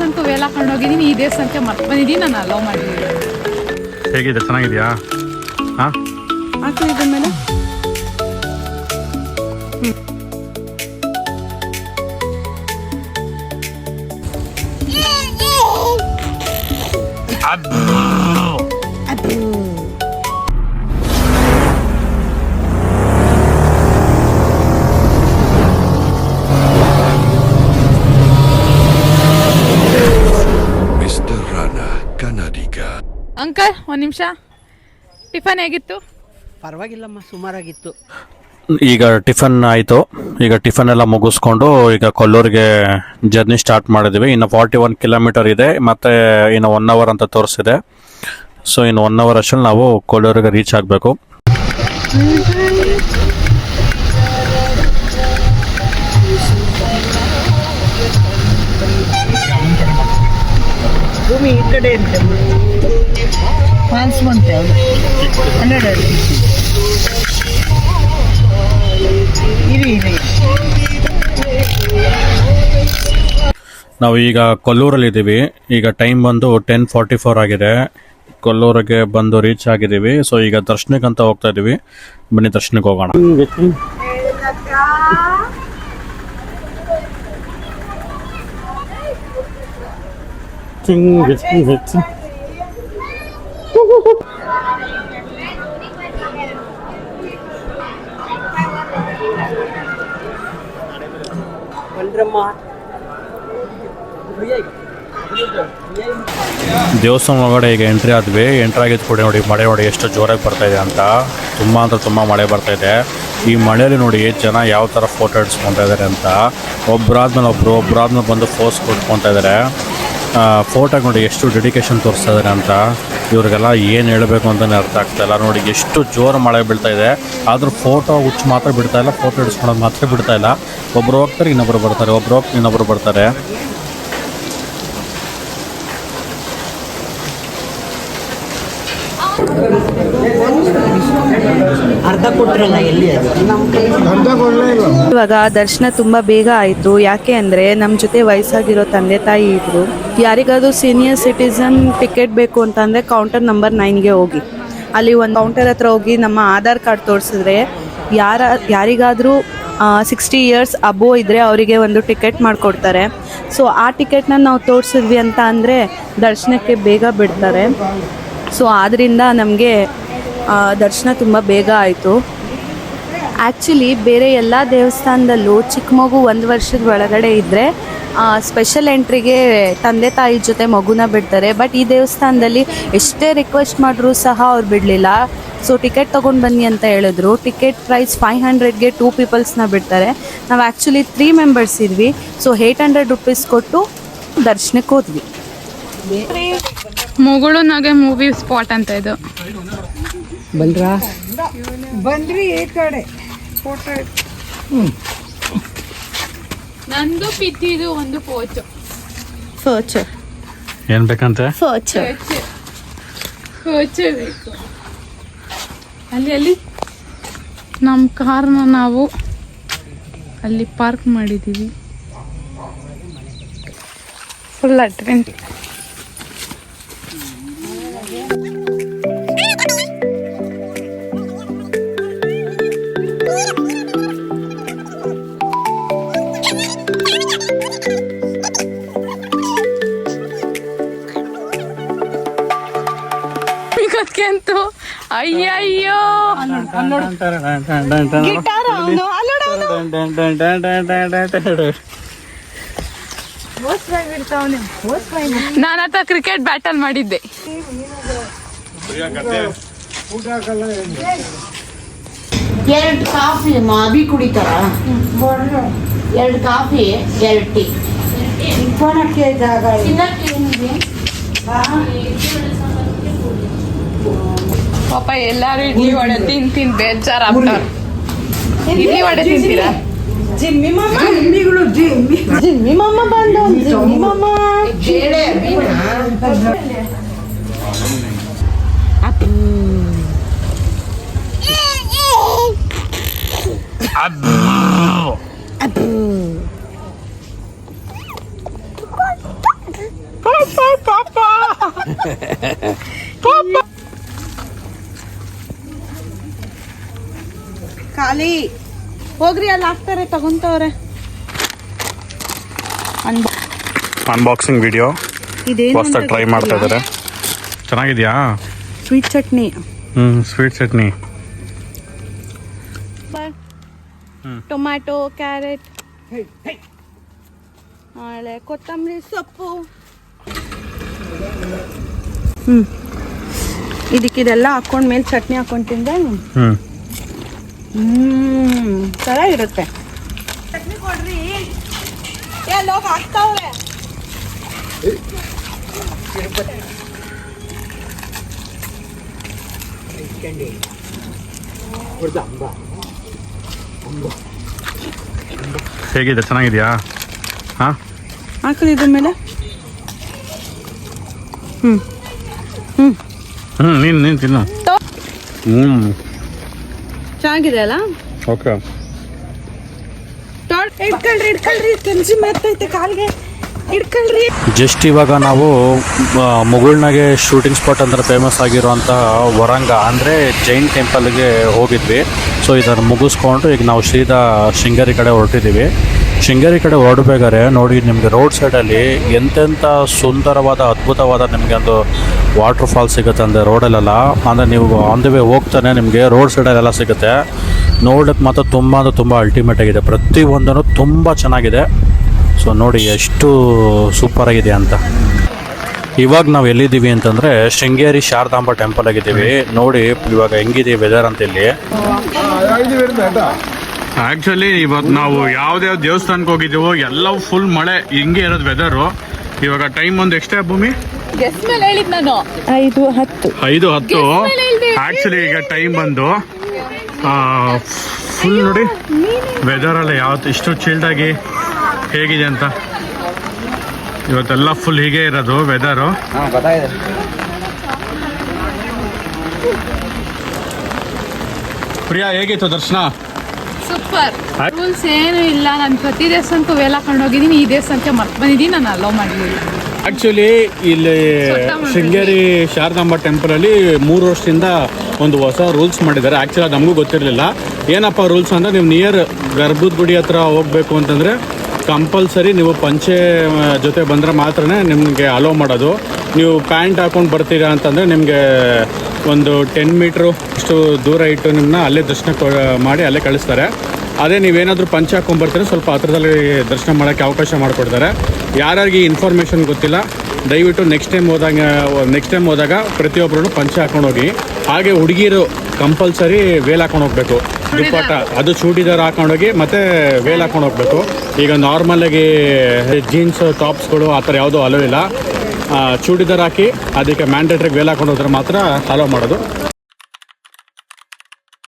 ದೇವಸ್ಥಾನಕ್ಕೂ ವೇಲ ಹೋಗಿದ್ದೀನಿ, ಈ ದೇವಸ್ಥಾನಕ್ಕೆ ಮತ್ತೆ ಬಂದಿದ್ದೀನಿ, ನಾನು ಅಲೋ ಮಾಡಿದ್ದೀನಿ. ಹೇಗಿದೆ, ಚೆನ್ನಾಗಿದೆಯಾ? ಹಾಂ ಇದ್ರ ಮೇಲೆ ಅಂಕಲ್ ಒಂದು ನಿಮಿಷ, ಟಿಫನ್ ಹೇಗಿತ್ತು? ಪರವಾಗಿಲ್ಲಮ್ಮ, ಸುಮಾರಾಗಿತ್ತು. ಈಗ ಟಿಫನ್ ಆಯಿತು. ಈಗ ಟಿಫನ್ ಎಲ್ಲ ಮುಗಿಸ್ಕೊಂಡು ಈಗ ಕೊಲ್ಲೂರಿಗೆ ಜರ್ನಿ ಸ್ಟಾರ್ಟ್ ಮಾಡಿದ್ವಿ. ಇನ್ನು 41 ಕಿಲೋಮೀಟರ್ ಇದೆ, ಮತ್ತು ಇನ್ನು 1 ಅವರ್ ಅಂತ ತೋರಿಸಿದೆ. ಸೊ ಇನ್ನು 1 ಅವರ್ ಅಷ್ಟರಲ್ಲಿ ನಾವು ಕೊಲ್ಲೂರಿಗೆ ರೀಚ್ ಆಗಬೇಕು. ಭೂಮಿ ಈ ಕಡೆ ಕಾಣಿಸ್ಕೊಂತೆ ಇರಿ. ನಾವು ಈಗ ಕೊಲ್ಲೂರಲ್ಲಿದ್ದೀವಿ. ಈಗ ಟೈಮ್ ಬಂದು 10:44 ಆಗಿದೆ. ಕೊಲ್ಲೂರಿಗೆ ಬಂದು ರೀಚ್ ಆಗಿದ್ದೀವಿ. ಸೊ ಈಗ ದರ್ಶನಕ್ಕಂತ ಹೋಗ್ತಾ ಇದ್ದೀವಿ. ಬನ್ನಿ ದರ್ಶನಕ್ಕೆ ಹೋಗೋಣ. ದೇವಸ್ಥಾನ ಒಳಗಡೆ ಈಗ ಎಂಟ್ರಿ ಆದ್ವಿ. ಎಂಟ್ರಿ ಆಗಿದ್ದು ಕೂಡ ನೋಡಿ, ಮಳೆ ನೋಡಿ ಎಷ್ಟು ಜೋರಾಗಿ ಬರ್ತಾ ಇದೆ ಅಂತ. ತುಂಬ ಅಂದ್ರೆ ತುಂಬ ಮಳೆ ಬರ್ತಾ ಇದೆ. ಈ ಮಳೆಯಲ್ಲಿ ನೋಡಿ ಜನ ಯಾವ ಥರ ಫೋಟೋ ಹಿಡಿಸ್ಕೊತಾ ಇದ್ದಾರೆ ಅಂತ. ಒಬ್ಬರಾದ್ಮೇಲೆ ಬಂದು ಫೋಸ್ ಕೊಟ್ಕೊತಾ ಇದ್ದಾರೆ. ಫೋಟೋಗೆ ನೋಡಿ ಎಷ್ಟು ಡೆಡಿಕೇಶನ್ ತೋರಿಸ್ತಾ ಇದ್ದಾರೆ ಅಂತ. ಇವ್ರಿಗೆಲ್ಲ ಏನು ಹೇಳಬೇಕು ಅಂತಲೇ ಅರ್ಥ ಆಗ್ತಾಯಿಲ್ಲ. ನೋಡಿ ಎಷ್ಟು ಜೋರು ಮಳೆ ಬೀಳ್ತಾ ಇದೆ, ಆದರೂ ಫೋಟೋ ಹುಚ್ಚು ಮಾತ್ರ ಬಿಡ್ತಾ ಇಲ್ಲ, ಫೋಟೋ ಹಿಡಿಸ್ಕೊಳೋದು ಮಾತ್ರ ಬಿಡ್ತಾ ಇಲ್ಲ. ಒಬ್ಬರು ಹೋಗ್ತಾರೆ, ಇನ್ನೊಬ್ಬರು ಬರ್ತಾರೆ, ಒಬ್ಬರು ಹೋಗ್ತಾರೆ, ಇನ್ನೊಬ್ಬರು ಬರ್ತಾರೆ. ಅರ್ಧ ಕೊಟ್ರಲ್ಲ, ಎಲ್ಲಿ ಇವಾಗ ದರ್ಶನ ತುಂಬಾ ಬೇಗ ಆಯಿತು. ಯಾಕೆ ಅಂದರೆ ನಮ್ಮ ಜೊತೆ ವಯಸ್ಸಾಗಿರೋ ತಂದೆ ತಾಯಿ ಇದ್ರು. ಯಾರಿಗಾದ್ರೂ ಸೀನಿಯರ್ ಸಿಟಿಸನ್ ಟಿಕೆಟ್ ಬೇಕು ಅಂತಂದರೆ ಕೌಂಟರ್ ನಂಬರ್ 9ಗೆ ಹೋಗಿ, ಅಲ್ಲಿ ಒಂದು ಕೌಂಟರ್ ಹತ್ರ ಹೋಗಿ ನಮ್ಮ ಆಧಾರ್ ಕಾರ್ಡ್ ತೋರಿಸಿದ್ರೆ ಯಾರಿಗಾದರೂ 60 ಇಯರ್ಸ್ ಅಬೋವ್ ಇದ್ದರೆ ಅವರಿಗೆ ಒಂದು ಟಿಕೆಟ್ ಮಾಡಿಕೊಡ್ತಾರೆ. ಸೊ ಆ ಟಿಕೆಟ್ನ ನಾವು ತೋರಿಸಿದ್ವಿ ಅಂತ ಅಂದರೆ ದರ್ಶನಕ್ಕೆ ಬೇಗ ಬಿಡ್ತಾರೆ. ಸೊ ಆದ್ದರಿಂದ ನಮಗೆ ದರ್ಶನ ತುಂಬ ಬೇಗ ಆಯಿತು. ಆ್ಯಕ್ಚುಲಿ ಬೇರೆ ಎಲ್ಲ ದೇವಸ್ಥಾನದಲ್ಲೂ ಚಿಕ್ಕ ಮಗು 1 ವರ್ಷದ ಒಳಗಡೆ ಇದ್ದರೆ ಸ್ಪೆಷಲ್ ಎಂಟ್ರಿಗೆ ತಂದೆ ತಾಯಿ ಜೊತೆ ಮಗುನ ಬಿಡ್ತಾರೆ. ಬಟ್ ಈ ದೇವಸ್ಥಾನದಲ್ಲಿ ಎಷ್ಟೇ ರಿಕ್ವೆಸ್ಟ್ ಮಾಡಿದ್ರೂ ಸಹ ಅವ್ರು ಬಿಡಲಿಲ್ಲ. ಸೊ ಟಿಕೆಟ್ ತೊಗೊಂಡು ಬನ್ನಿ ಅಂತ ಹೇಳಿದ್ರು. ಟಿಕೆಟ್ ಪ್ರೈಸ್ 500ಗೆ 2 ಪೀಪಲ್ಸ್ನ ಬಿಡ್ತಾರೆ. ನಾವು ಆ್ಯಕ್ಚುಲಿ 3 ಮೆಂಬರ್ಸ್ ಇದ್ವಿ. ಸೊ 800 ರೂಪೀಸ್ ಕೊಟ್ಟು ದರ್ಶನಕ್ಕೆ ಹೋದ್ವಿ. ಮುಗುಳುನಾಗೆ ಮೂವಿ ಸ್ಪಾಟ್ ಅಂತ ಇದು. ಬಂದ್ರಿ ಈ ಕಡೆ ಫೋಟೋ. ನಂದು ಪಿತ್ತಿದು ಒಂದು ಪೋಚು. ಏನು ಬೇಕಂತೆ? ಬೇಕು. ಅಲ್ಲಿ ನಮ್ಮ ಕಾರ್ನ ನಾವು ಅಲ್ಲಿ ಪಾರ್ಕ್ ಮಾಡಿದ್ದೀವಿ. Full advent. ಅಂತೂ ಅಯ್ಯಯ್ಯೋ ನಾನು ಆತ ಕ್ರಿಕೆಟ್ ಬ್ಯಾಟಲ್ ಮಾಡಿದ್ದೆ. ಎರಡು ಕಾಫಿ ಅಭಿ ಕುಡಿತಾರ, 2 ಕಾಫಿ 2 ಟೀ. ಪಾಪ ಎಲ್ಲಾರು ಇಡ್ಲಿ ವಡೆ ತಿಂದು ಬೇಜಾರ ಆಗ್ತಾರ. ಇಡ್ಲಿ ವಡೆ ತಿಂತೀರಾ? ಜಿಮ್ಮಿ ಮಮ್ಮ ಬಂದು ಜಿಮ್ಮಿ ಮಮ್ಮ ಖಾಲಿ ಹೋಗ್ರಿ, ಅಲ್ಲಿ ಹಾಕ್ತಾರೆ ತಗೊಂತವ್ರೆ. ಅನ್ಬಾಕ್ಸಿಂಗ್ ವಿಡಿಯೋ ಇದೇನು ಹೊಸ್ದಾಗಿ ಟ್ರೈ ಮಾಡ್ತಾ ಇದ್ದಾರೆ. ಚೆನ್ನಾಗಿದೆಯಾ? Sweet chutney. Sweet chutney. Tomato, carrot, ಆಮೇಲೆ ಕೊತ್ತಂಬರಿ ಸೊಪ್ಪು. ಇದಕ್ಕಿದೆಲ್ಲ ಹಾಕೊಂಡ್ಮೇಲೆ ಚಟ್ನಿ ಹಾಕೊಂಡು ತಿಂದ್ರೆ ಚೆನ್ನಾಗಿರುತ್ತೆ. ಚಟ್ನಿ ಕೊಡ್ರಿ, ಎಲ್ಲ ಹಾಕ್ತಾವ್ರೆ. ಹೇಗಿದೆ? ಚೆನ್ನಾಗಿದೆಯಾ? ಹಾಂ, ಹಾಕಲಿ ಇದ್ರ ಮೇಲೆ. ನೀನು ತಿನ್ನು. ಚೆನ್ನಾಗಿದೆ ಅಲ್ಲ? ಓಕೆ. ಇಡ್ಕೊಳ್ರಿ ಕೆಂಚಿ ಮೆತ್ತೈತೆ ಕಾಲ್ಗೆ, ಇಡ್ಕೊಳ್ರಿ. ಜಸ್ಟ್ ಇವಾಗ ನಾವು ಮುಗುಳ್ನಾಗೆ ಶೂಟಿಂಗ್ ಸ್ಪಾಟ್ ಅಂದ್ರೆ ಫೇಮಸ್ ಆಗಿರುವಂಥ ವರಂಗ ಅಂದರೆ ಜೈನ್ ಟೆಂಪಲ್ಗೆ ಹೋಗಿದ್ವಿ. ಸೊ ಇದನ್ನು ಮುಗಿಸ್ಕೊಂಡು ಈಗ ನಾವು ಸೀದಾ ಶೃಂಗೇರಿ ಕಡೆ ಹೊರಟಿದ್ದೀವಿ. ಶೃಂಗೇರಿ ಕಡೆ ಹೊರಡ್ಬೇಕಾದ್ರೆ ನೋಡಿ, ನಿಮಗೆ ರೋಡ್ ಸೈಡಲ್ಲಿ ಎಂತೆಂಥ ಸುಂದರವಾದ ಅದ್ಭುತವಾದ ನಿಮಗೆ ಒಂದು ವಾಟರ್ ಫಾಲ್ ಸಿಗುತ್ತೆ ಅಂದರೆ ರೋಡಲ್ಲೆಲ್ಲ. ಅಂದರೆ ನೀವು ಆನ್ ದಿ ವೇ ಹೋಗ್ತಾನೆ ನಿಮಗೆ ರೋಡ್ ಸೈಡಲ್ಲೆಲ್ಲ ಸಿಗುತ್ತೆ. ನೋಡೋಕ್ಕೆ ಮಾತ್ರ ತುಂಬ ಅಂದರೆ ತುಂಬ ಅಲ್ಟಿಮೇಟ್ ಆಗಿದೆ. ಪ್ರತಿಯೊಂದೂ ತುಂಬ ಚೆನ್ನಾಗಿದೆ. ಸೊ ನೋಡಿ ಎಷ್ಟು ಸೂಪರಾಗಿದೆ ಅಂತ. ಇವಾಗ ನಾವು ಎಲ್ಲಿದ್ದೀವಿ ಅಂತಂದರೆ ಶೃಂಗೇರಿ ಶಾರದಾಂಬ ಟೆಂಪಲ್ ಆಗಿದ್ದೀವಿ. ನೋಡಿ ಇವಾಗ ಹೆಂಗಿದೆ ವೆದರ್ ಅಂತ ಇಲ್ಲಿ. ಆ್ಯಕ್ಚುಲಿ ಇವತ್ತು ನಾವು ಯಾವುದೇ ದೇವಸ್ಥಾನಕ್ಕೆ ಹೋಗಿದ್ದೀವೋ ಎಲ್ಲವೂ ಫುಲ್ ಮಳೆ, ಹಿಂಗೆ ಇರೋದು ವೆದರು. ಇವಾಗ ಟೈಮ್ ಒಂದು ಎಷ್ಟೇ ಭೂಮಿ? ಗೆಸ್ ಮೇಲೆ ಹೇಳಿದ್ ನಾನು 5:10. 5:10. ಆ್ಯಕ್ಚುಲಿ ಈಗ ಟೈಮ್ ಬಂದು ಫುಲ್ ನೋಡಿ ವೆದರಲ್ಲ ಯಾವತ್ತು ಇಷ್ಟು ಚಿಲ್ಡಾಗಿ ಹೇಗಿದೆ ಅಂತ. ಇವತ್ತೆಲ್ಲ ಫುಲ್ ಹೀಗೆ ಇರೋದು ವೆದರು. ಪ್ರಿಯಾ, ಹೇಗಿತ್ತು ದರ್ಶನ? ಸೂಪರ್. ರೂಲ್ಸ್ ಏನು ಇಲ್ಲ. ನಾನು ಪ್ರತಿ ದೇವಸ್ಥಾನಕ್ಕೂ ವೇಲ್ ಹಾಕೊಂಡು ಹೋಗಿದ್ದೀನಿ. ಈ ದೇವಸ್ಥಾನಕ್ಕೆ ಮರ್ತು ಬಂದಿದ್ದೀನಿ, ನಾನು ಅಲೋ ಮಾಡಲಿಲ್ಲ. ಆ್ಯಕ್ಚುಲಿ ಇಲ್ಲಿ ಶೃಂಗೇರಿ ಶಾರದಾಂಬ ಟೆಂಪಲಲ್ಲಿ 3 ವರ್ಷದಿಂದ ಒಂದು ಹೊಸ ರೂಲ್ಸ್ ಮಾಡಿದ್ದಾರೆ. ಆ್ಯಕ್ಚುಲಿ ಅದು ನಮಗೂ ಗೊತ್ತಿರಲಿಲ್ಲ. ಏನಪ್ಪ ರೂಲ್ಸ್ ಅಂದರೆ, ನೀವು ನಿಯರ್ ಗರ್ಭದ ಗುಡಿ ಹತ್ರ ಹೋಗಬೇಕು ಅಂತಂದರೆ ಕಂಪಲ್ಸರಿ ನೀವು ಪಂಚೆ ಜೊತೆ ಬಂದರೆ ಮಾತ್ರ ನಿಮಗೆ ಅಲೋ ಮಾಡೋದು. ನೀವು ಪ್ಯಾಂಟ್ ಹಾಕೊಂಡು ಬರ್ತೀರಾ ಅಂತಂದರೆ ನಿಮಗೆ ಒಂದು 10 ಮೀಟ್ರು ಅಷ್ಟು ದೂರ ಇಟ್ಟು ನಿಮ್ಮನ್ನ ಅಲ್ಲೇ ದರ್ಶನ ಮಾಡಿ ಅಲ್ಲೇ ಕಳಿಸ್ತಾರೆ. ಅದೇ ನೀವೇನಾದರೂ ಪಂಚೆ ಹಾಕೊಂಡು ಬರ್ತೀರ ಸ್ವಲ್ಪ ಹತ್ರದಲ್ಲಿ ದರ್ಶನ ಮಾಡೋಕ್ಕೆ ಅವಕಾಶ ಮಾಡಿಕೊಡ್ತಾರೆ. ಯಾರಿಗೆ ಇನ್ಫಾರ್ಮೇಷನ್ ಗೊತ್ತಿಲ್ಲ, ದಯವಿಟ್ಟು ನೆಕ್ಸ್ಟ್ ಟೈಮ್ ಹೋದಾಗ ಪ್ರತಿಯೊಬ್ಬರು ಪಂಚೆ ಹಾಕೊಂಡು ಹೋಗಿ. ಹಾಗೆ ಹುಡುಗಿರು ಕಂಪಲ್ಸರಿ ವೇಲ್ ಹಾಕೊಂಡು ಹೋಗಬೇಕು. ದುಪ್ಪಟ್ಟ ಅದು ಚೂಡಿದಾರ್ ಹಾಕೊಂಡೋಗಿ ಮತ್ತೆ ವೇಲ್ ಹಾಕೊಂಡು ಹೋಗಬೇಕು. ಈಗ ನಾರ್ಮಲಾಗಿ ಜೀನ್ಸ್ ಟಾಪ್ಸ್ಗಳು ಆ ಥರ ಯಾವುದೂ ಅಲೋ ಇಲ್ಲ. ಚೂಡಿದಾರ್ ಹಾಕಿ ಅದಕ್ಕೆ ಮ್ಯಾಂಡೇಟ್ರಿಗೆ ವೇಲ್ ಹಾಕೊಂಡು ಹೋದ್ರೆ ಮಾತ್ರ ಅಲೋ ಮಾಡೋದು.